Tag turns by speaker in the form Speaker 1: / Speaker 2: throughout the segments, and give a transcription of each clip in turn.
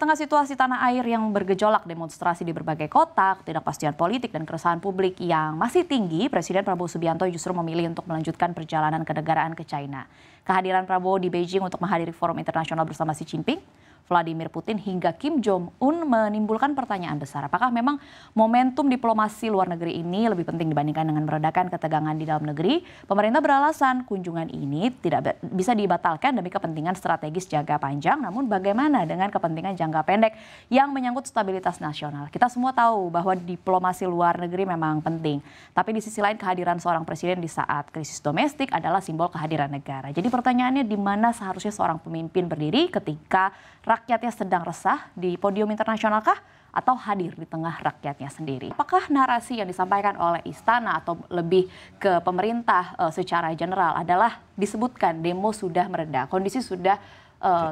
Speaker 1: tengah situasi tanah air yang bergejolak, demonstrasi di berbagai kota, ketidakpastian politik dan keresahan publik yang masih tinggi, Presiden Prabowo Subianto justru memilih untuk melanjutkan perjalanan kenegaraan ke China. Kehadiran Prabowo di Beijing untuk menghadiri forum internasional bersama Xi Jinping, Vladimir Putin hingga Kim Jong-un menimbulkan pertanyaan besar. Apakah memang momentum diplomasi luar negeri ini lebih penting dibandingkan dengan meredakan ketegangan di dalam negeri? Pemerintah beralasan kunjungan ini tidak bisa dibatalkan demi kepentingan strategis jangka panjang. Namun bagaimana dengan kepentingan jangka pendek yang menyangkut stabilitas nasional? Kita semua tahu bahwa diplomasi luar negeri memang penting. Tapi di sisi lain kehadiran seorang presiden di saat krisis domestik adalah simbol kehadiran negara. Jadi pertanyaannya di mana seharusnya seorang pemimpin berdiri ketika rakyatnya sedang resah di podium internasional kah? Atau hadir di tengah rakyatnya sendiri? Apakah narasi yang disampaikan oleh istana atau lebih ke pemerintah secara general adalah disebutkan demo sudah mereda, kondisi sudah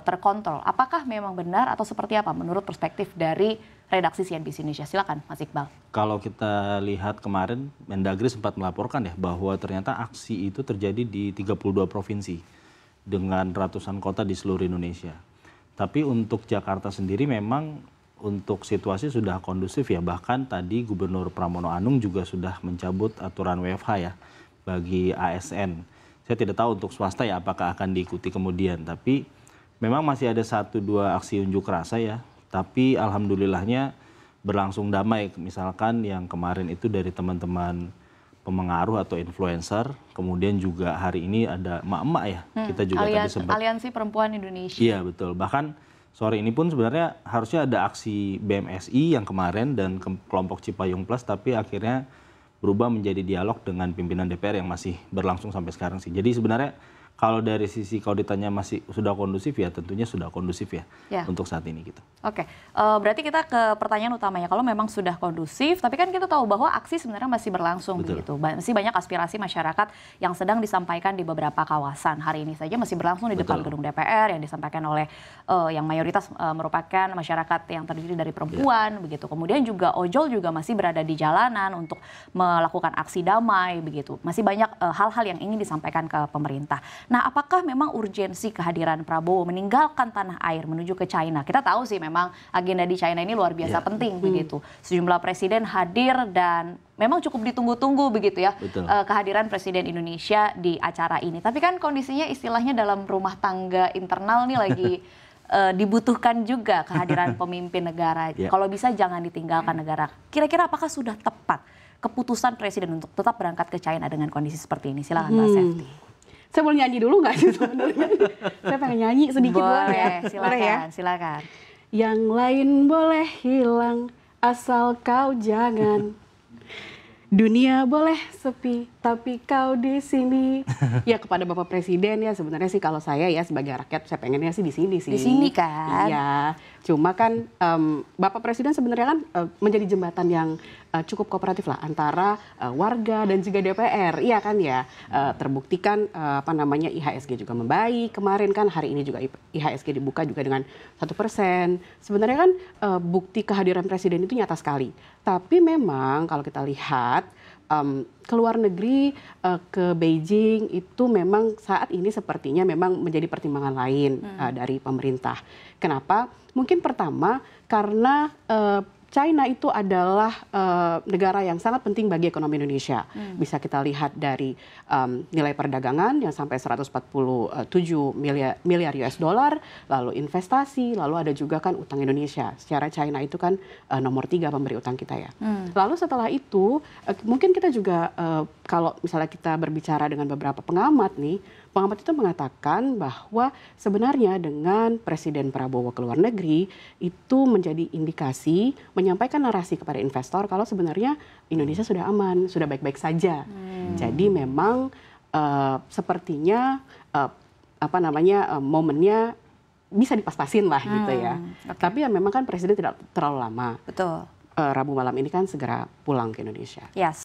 Speaker 1: terkontrol? Apakah memang benar atau seperti apa menurut perspektif dari redaksi CNBC Indonesia? Silakan Mas Iqbal.
Speaker 2: Kalau kita lihat kemarin Mendagri sempat melaporkan ya bahwa ternyata aksi itu terjadi di 32 provinsi dengan ratusan kota di seluruh Indonesia. Tapi untuk Jakarta sendiri memang untuk situasi sudah kondusif ya. Bahkan tadi Gubernur Pramono Anung juga sudah mencabut aturan WFH ya bagi ASN. Saya tidak tahu untuk swasta ya apakah akan diikuti kemudian. Tapi memang masih ada 1-2 aksi unjuk rasa ya. Tapi alhamdulillahnya berlangsung damai. Misalkan yang kemarin itu dari teman-teman pemengaruh atau influencer. Kemudian juga hari ini ada emak-emak ya. Kita juga tadi sempat.
Speaker 1: Aliansi Perempuan Indonesia.
Speaker 2: Iya betul. Bahkan sore ini pun sebenarnya harusnya ada aksi BMSI yang kemarin dan kelompok Cipayung Plus. Tapi akhirnya berubah menjadi dialog dengan pimpinan DPR yang masih berlangsung sampai sekarang sih. Jadi sebenarnya kalau dari sisi kalau ditanya masih sudah kondusif ya tentunya sudah kondusif ya untuk saat ini gitu.
Speaker 1: Oke, berarti kita ke pertanyaan utamanya. Kalau memang sudah kondusif, tapi kan kita tahu bahwa aksi sebenarnya masih berlangsung begitu. Masih banyak aspirasi masyarakat yang sedang disampaikan di beberapa kawasan. Hari ini saja masih berlangsung di depan gedung DPR yang disampaikan oleh yang mayoritas merupakan masyarakat yang terdiri dari perempuan begitu. Kemudian juga ojol juga masih berada di jalanan untuk melakukan aksi damai begitu. Masih banyak hal-hal yang ingin disampaikan ke pemerintah. Nah, apakah memang urgensi kehadiran Prabowo meninggalkan tanah air menuju ke China? Kita tahu sih memang agenda di China ini luar biasa penting begitu. Sejumlah presiden hadir dan memang cukup ditunggu-tunggu begitu ya kehadiran Presiden Indonesia di acara ini. Tapi kan kondisinya istilahnya dalam rumah tangga internal nih lagi dibutuhkan juga kehadiran pemimpin negara. Kalau bisa jangan ditinggalkan negara. Kira-kira apakah sudah tepat keputusan Presiden untuk tetap berangkat ke China dengan kondisi seperti ini? Silakan Pak Sefty.
Speaker 3: Saya boleh nyanyi dulu nggak sih sebenarnya? Saya pengen nyanyi sedikit
Speaker 1: boleh
Speaker 3: ya.
Speaker 1: Silakan,
Speaker 3: ya?
Speaker 1: Silakan.
Speaker 3: Yang lain boleh hilang, asal kau jangan. Dunia boleh sepi, tapi kau di sini. Ya kepada Bapak Presiden ya sebenarnya sih kalau saya ya sebagai rakyat saya pengennya sih di sini sih.
Speaker 1: Di sini kan?
Speaker 3: Iya. Cuma kan Bapak Presiden sebenarnya kan menjadi jembatan yang cukup kooperatif lah antara warga dan juga DPR. Iya kan ya. Terbuktikan IHSG juga membaik. Kemarin kan hari ini juga IHSG dibuka juga dengan 1%. Sebenarnya kan bukti kehadiran Presiden itu nyata sekali. Tapi memang kalau kita lihat ke luar negeri, ke Beijing itu memang saat ini sepertinya memang menjadi pertimbangan lain dari pemerintah. Kenapa? Mungkin pertama karena China itu adalah negara yang sangat penting bagi ekonomi Indonesia. Bisa kita lihat dari nilai perdagangan yang sampai 147 miliar US dollar, lalu investasi, lalu ada juga kan utang Indonesia. Secara China itu kan nomor 3 pemberi utang kita ya. Lalu setelah itu mungkin kita juga kalau misalnya kita berbicara dengan beberapa pengamat nih, pengamat itu mengatakan bahwa sebenarnya dengan Presiden Prabowo ke luar negeri itu menjadi indikasi menyampaikan narasi kepada investor kalau sebenarnya Indonesia sudah aman, sudah baik-baik saja. Jadi memang sepertinya momennya bisa dipas-pasin lah gitu ya. Tapi ya memang kan Presiden tidak terlalu lama.
Speaker 1: Betul.
Speaker 3: Rabu malam ini kan segera pulang ke Indonesia.
Speaker 1: Yes.